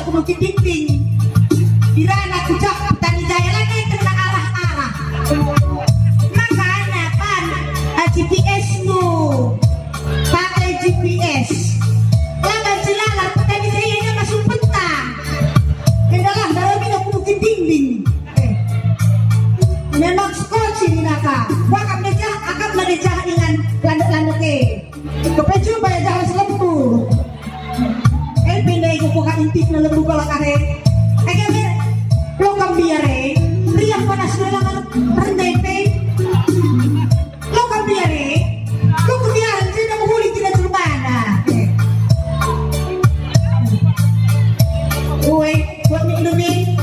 aku mungkin dinding. Dirana kucak petani jaya lagi kena arah-arah. Makanya kan GPS-mu pakai GPS. Laban silalar petani jayanya masuk petang. Kedalam dalam ini aku mungkin dinding. Memang skoci ni naka. Bakal meja akan meja dengan landuk-landuk kepecu bayar jalan selempur. Pindah ikut buka intip na lembu kalau kare. Kaya lo kambiare, riang panas lang rendah pe. Lo kambiare, lo kambiare tidak menghuli tidak terbana. Oi, buat minum ni.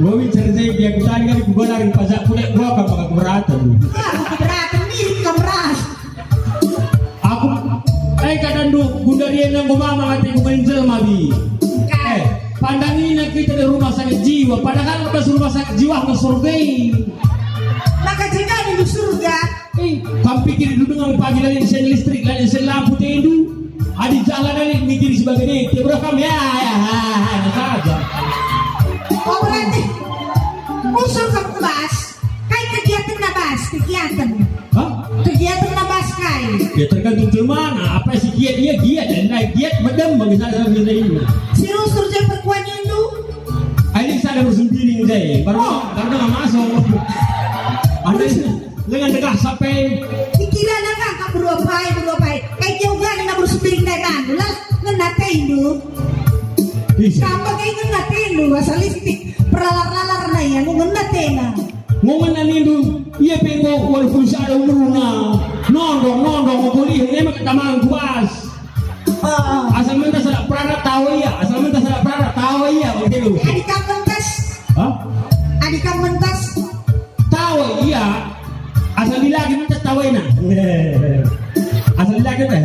Gua bicara saya dia kutan kan gua lari pajak kulit gua kan pakai keberatan. Keberatan ni kemeras. Aku kadang duk gundarian yang gua mama mati gua main jelma bi. Pandangin kita di rumah sakit jiwa, padahal lepas rumah sakit jiwa ke surga. Maka jika di surga, kamu pikir dulu dengan pagi dari sen listrik dan sen lampu tendu, ada jalan dari mikir sebagai ini, berapa kamu ya saja. Oh berarti usul kamu bas, kai kegiatan nabas, kegiatan. Hah? Kegiatan nabas kai. Ya tergantung ke mana, apa sih giat dia giat dan naik giat medem bagi saya ini. Si rusur je perkuan itu. Ini saya bersembunyi saya, karena nggak masuk. Anda dengan tegak sampai pikiran kan kamu berupai. Kayak jauh kan nak bersembunyi kan, lah ngenate itu. Kamu kayak ngenate itu, asal listrik peralar-lalar na yan, ngenate na. Ngomong itu, iya pengen walaupun saya umurna, nondong boleh, ini mah ketamang kuas. Asal minta salah perarat tahu ya, begitu. Adik kamu mentas, adik kamu mentas, tahu iya, asal dilagi minta tahu enak, asal dilagi teh.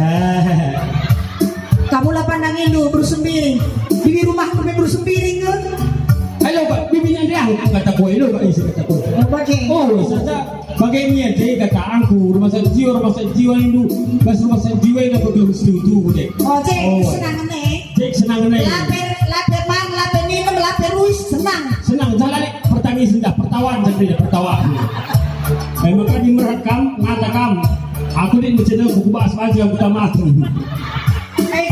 Kamu lah pandangin lu bersembunyi, di rumah kamu bersembunyi kan? Halo Pak, bibinya dia kata kue lu Pak isi kata kue. Oh, saja bagaimana dia kata angku rumah sakit jiwa itu, pas rumah sakit jiwa itu belum setuju deh. Oh, senang nih. Cek senang nih. Laper minum, laper ruis, senang. Senang jalan pertanyaan sudah pertawan jadi pertawan. Maka di merekam ngatakan aku di channel buku bahas aja buta mati.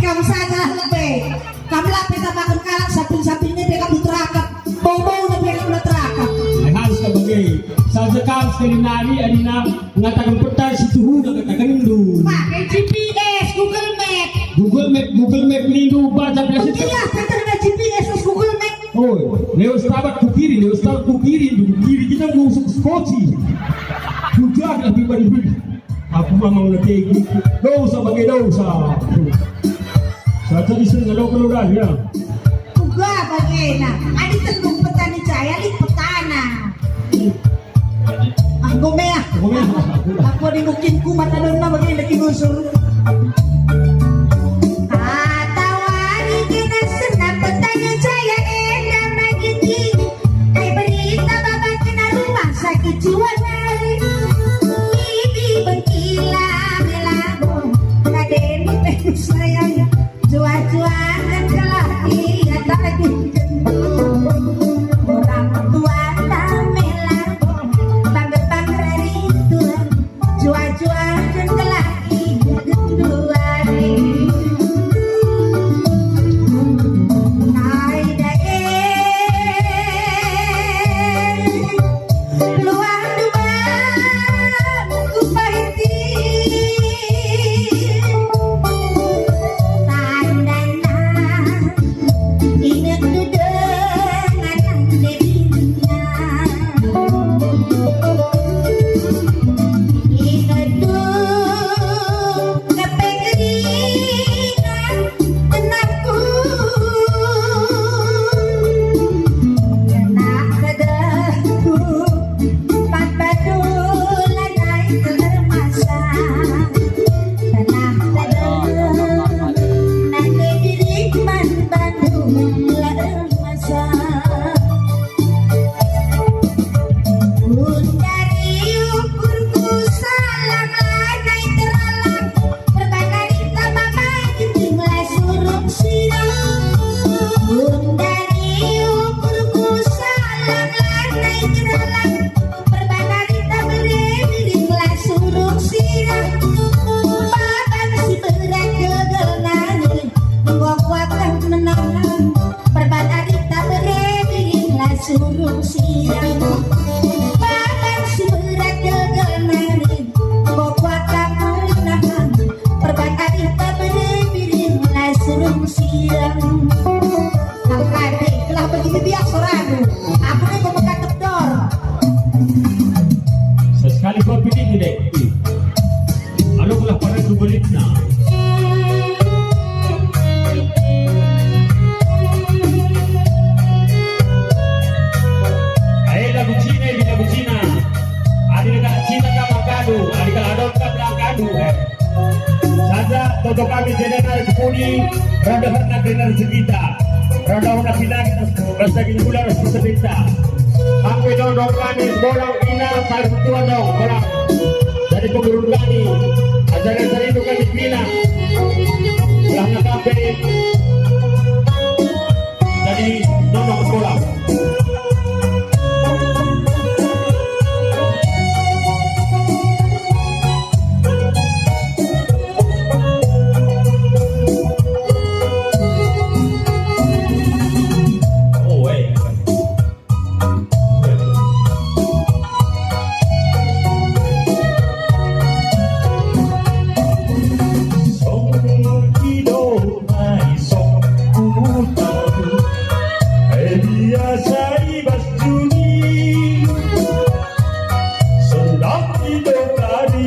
Kamu saja lebih. Kamu lapis tambahkan kalak samping-sampingnya dia kamu terakap. Bau-bau na dia kamu terakap. Harus sebagai saja kamu sekali nari adina mengatakan peta situ huda katakan itu. Pakai GPS, Google Map lindu baca biasa. Iya, kita GPS Google Map. Oh, lewat stabat ku kiri kita mau skoci. Hujan lebih banyak. Aku mau lagi dosa. Saja di sini kalau keluar ya. Juga bagaimana? Adik tendung petani jaya, adik petana. Gomea. Aku di mungkin kumat ada nama bagaimana lagi gusur. Tawari kita senang petani jaya enak lagi kini. Kayak berita bapak kena rumah sakit jiwa nari. Ini berkila melambung. Kaden muteh sayang. Cuan-cuan dan kelaki ada lagi orang tua tak melambung bangga itu cuan-cuan dan kelaki dua hai dae suruh siang paman surat gegemarin kokuatan menahan perbakari pabere-bere lah suruh siang kakade telah begitu biasa ragu apa nih kau mengkatuk dor sesekali kau pilih dek ano pula pada dubelit na lagu Cina adi dekat Cina ka Magadu adi kalau ka Magadu saja toto kami general kepuni rada hendak dengar cerita rada hendak pindah rasa gini pula rasa cerita aku dong kami bolang ina kali tua dong bolang dari pengurus kami ajaran saya itu kan dipindah belah nak kafe jadi dong bolang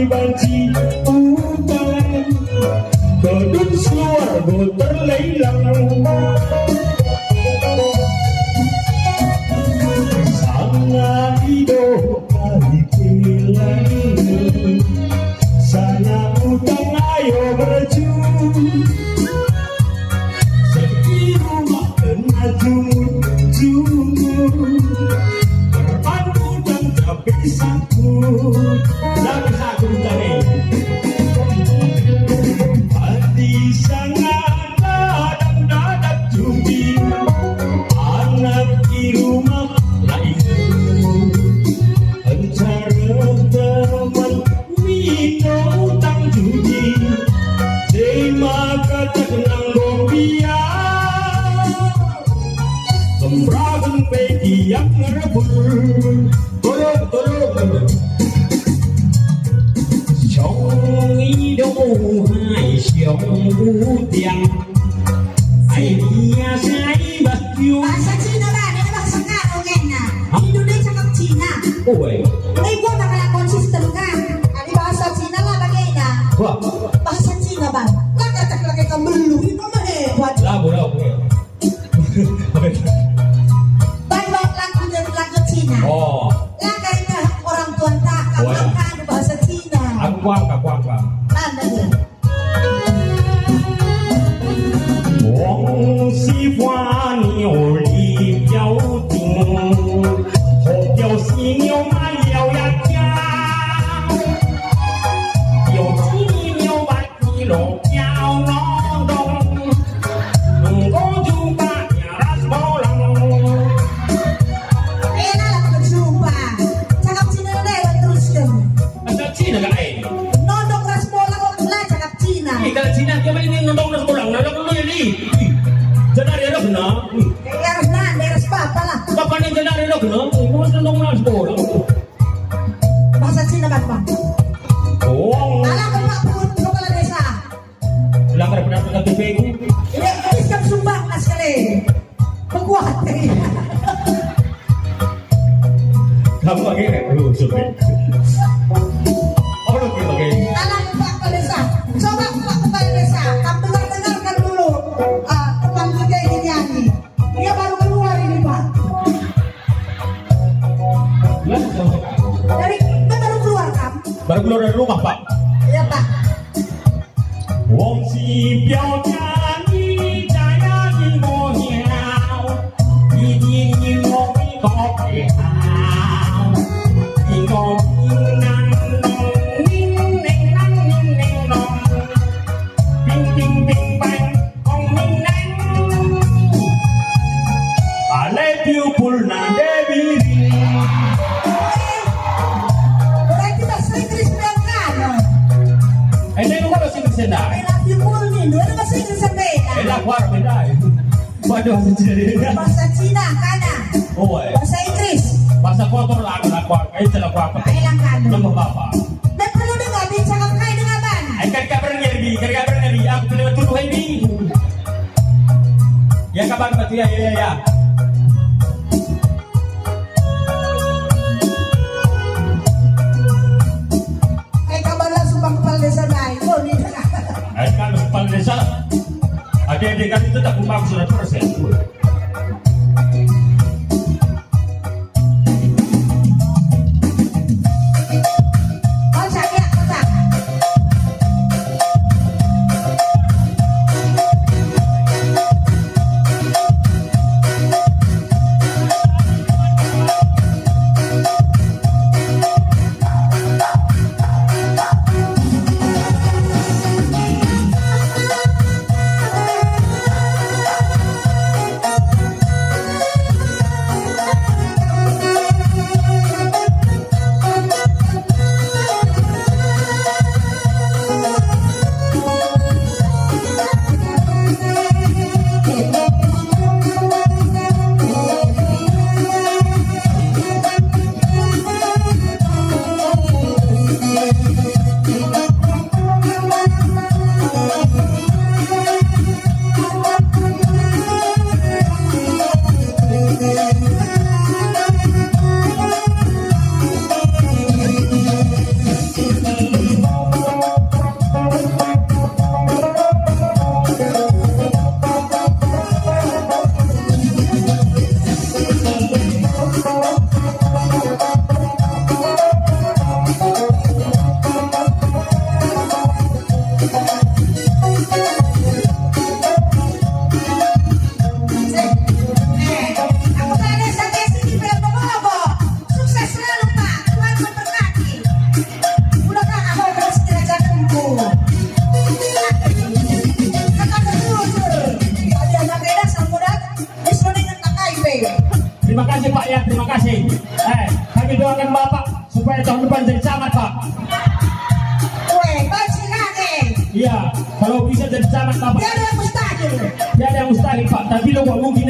banci utang kedun suarga terleilang sana hidup kali pilang sana utang ayo berjun sepi rumah kena jumut berpandu dan tapi sangkut hati sangat dadak jumbi anak di rumah lain encara teman mino utang judi tema kata kenang gombia kembragan pegi yang ngerebur tolong trong ý đâu hai chiều tiền ai dia sai bật yêu bahasa Cina ba ini bahasa karo ngena Indonesia cakap Cina oi ini gua bakal konsisten kan ini bahasa Cina lah bagaimana wah bahasa Cina bang lah kata lagi kembelu itu mah hebat lagu bang lagu dari lagu Cina oh lah kayaknya orang tua tak kamu kan bahasa Cina aku kuang anda deh Wong si hoa niu li biao ting ho biao si niu ma liao ya jia有鸡牛白鸡龙叫龙洞公主把呀拉斯包郎 enak lah berjumpa cakap Cina lewat terus dong bahasa Cina kan nodong ras bola lah cakap Cina kalau Cina kau ini nodong ras bolang nodong dulu ini jangan ada kena harus nanda harus papa lah kapan yang jangan ada kena kau nodong ras bolang bahasa Cina bang oh alah kemak pun kepala desa langgar pendapat KPU ini kan sumbang lah sekali pekuat kamu pakai lu sudah orang kita pakai alah kemak kepala desa coba kemak kepala desa kamu dengarkan dulu teman kita ini nyanyi dia baru keluar ini pak dari baru keluar kamu baru keluar dari rumah pak iya pak Wong si biao jia ni jaya ni mo hiao Yi di ni mo mi ko pe hao Yi ko ning nang nong ning neng nang ning neng nong Bing bing bing bang ong ning neng Ale piu pul na devi ring berarti bahasa Inggris berangkat Ene ko ba sing senda I love you more nih, dua bahasa Inggris sampai Ela kwar me dai Waduh, jadi. Bahasa Cina, kana. Oh, eh. Bahasa Inggris. Bahasa kotor lah aku kayak celah apa? Ay lang kano. Nama bapak. Dan perlu dengar bincang kayo dengan ban. Ay kabar ngeri, kabar ngeri. Aku kena tuduh ini. Ya kabar betul ya. Ay kabar lang sumpang kepala desa baik. Oh, di na. Ay kan kepala desa. Adik-adik kan itu tak kumpang sudah persen. Oh, sakit ako sa. Ako tadi sa Quezon, di pala bumobo. Sukses selalu, Pak. Tuhan memberkati. Mudah-mudahan ako ay bersetirakan ko. Kata jujur. Ada anak beda sama muda. Disuruh dengan kakak ibe. Terima kasih Pak ya, terima kasih. Kami doakan Bapak supaya tahun depan jadi camat Pak. Weh, baca lagi. Iya, kalau bisa jadi camat Bapak. Dia ada mustahil. Ya ada yang mustahil Pak, tapi lo gak mungkin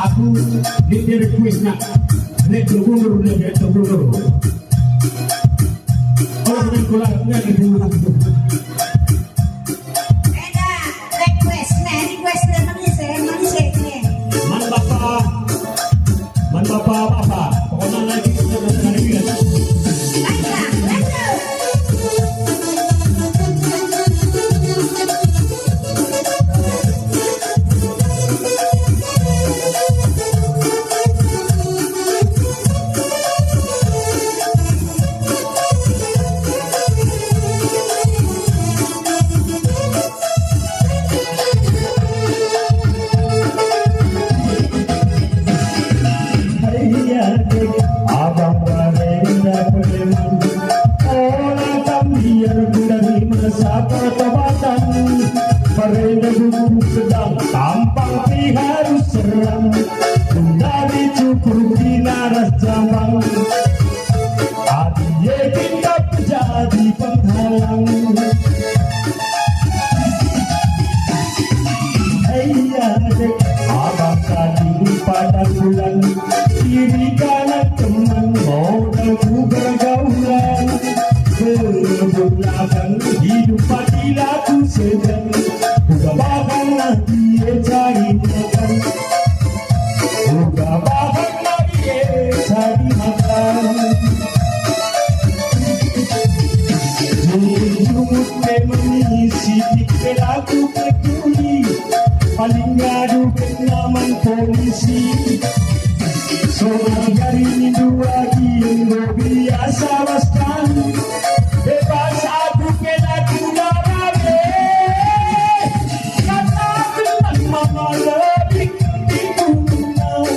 Aku di request nak nek gubernur nek gubernur. Kalau dengan kulah nek gubernur. request na manis nih. Man bapa, pokoknya lagi kita dengan dia. Abang Barenda Pereman, orang Kambiar dari masa pertobatan. Barenda gugur sedang tampang harus serang, dari cukur di naras jambang. Adie kita menjadi penghalang. Dek, abang tadi pada bulan kiri kanan teman modal ku bergaulan. Belakang hidup mati laku sedang, udah bahkan lagi cari makan, udah bahkan lagi cari makan. Jumut mengisi pelaku peduli, paling ngadu kenaman polisi. Seorang hari minggu lagi yang biasa waskan, bebas aku pelaku narabe. Kata teman mama lebih dikunau,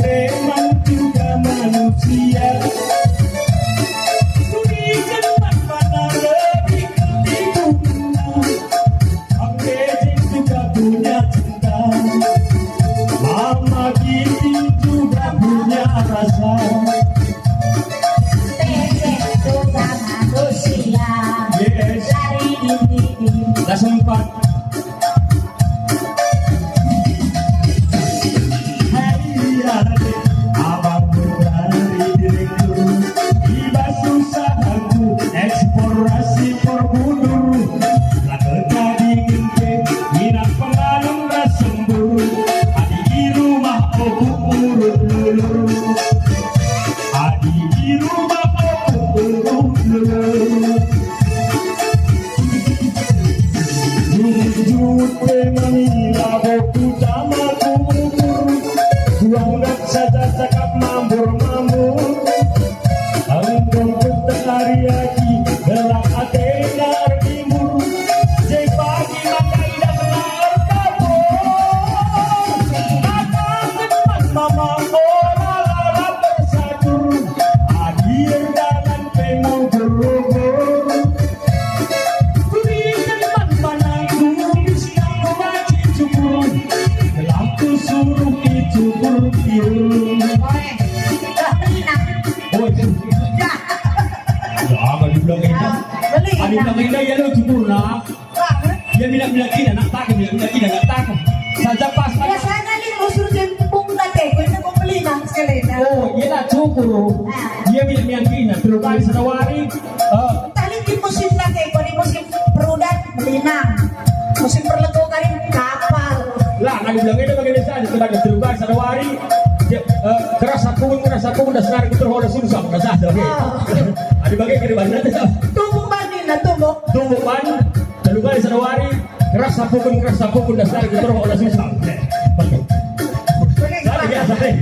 preman juga manusia. Berikan mana lebih dikunau, Angkejeng juga punya cinta. Mama Kiti juga punya rasa. Becek juga manusia. Yes. Lari ini. Dah sempat. Hai adik, abang berlari direktur. Tiba usahaku eksplorasi perbundur. Lah terjadi gengke, minat pengalung dah sembuh. Adi di rumah aku urut lulu. Adi di rumah aku urut lulu. Jujur memanglah boku tamaku ukur, buang saja cakap mambur-mambur. Angkong petari lagi gelap atena timur, jai pagi makai dah benar kabur. Kata teman mama bola lala tersadur, hadir dalam penuh berubur. Berikan mana tulis yang wajib cukur, gelapku suruh dicukur biru. Dah belinang. Oh, jangan dibilang indah. Ada bilang indah ya lo cukur lah. Dia bilang indah nak tak, bilang indah nak tak. Saja pas. Biasanya nih usur jempung tadi, gue mau belinang sekali. Oh, dia nak cukur. Dia bilang yang indah. Terus kali senawari. Tadi di musim tadi, gue di musim perudat belinang, musim perlego kali kapal. Lah, nak bilang indah bagaimana saja. Sebagai terus kali senawari. Keras aku dah senar kita hoda susah dah sah dah. Ada bagai ke depan nanti. Tumbuk banding lah tumbuk. Tumbuk ban, lalu kali senawari keras aku pun dah senar kita hoda susah. Betul. Boleh Dah biasa deh.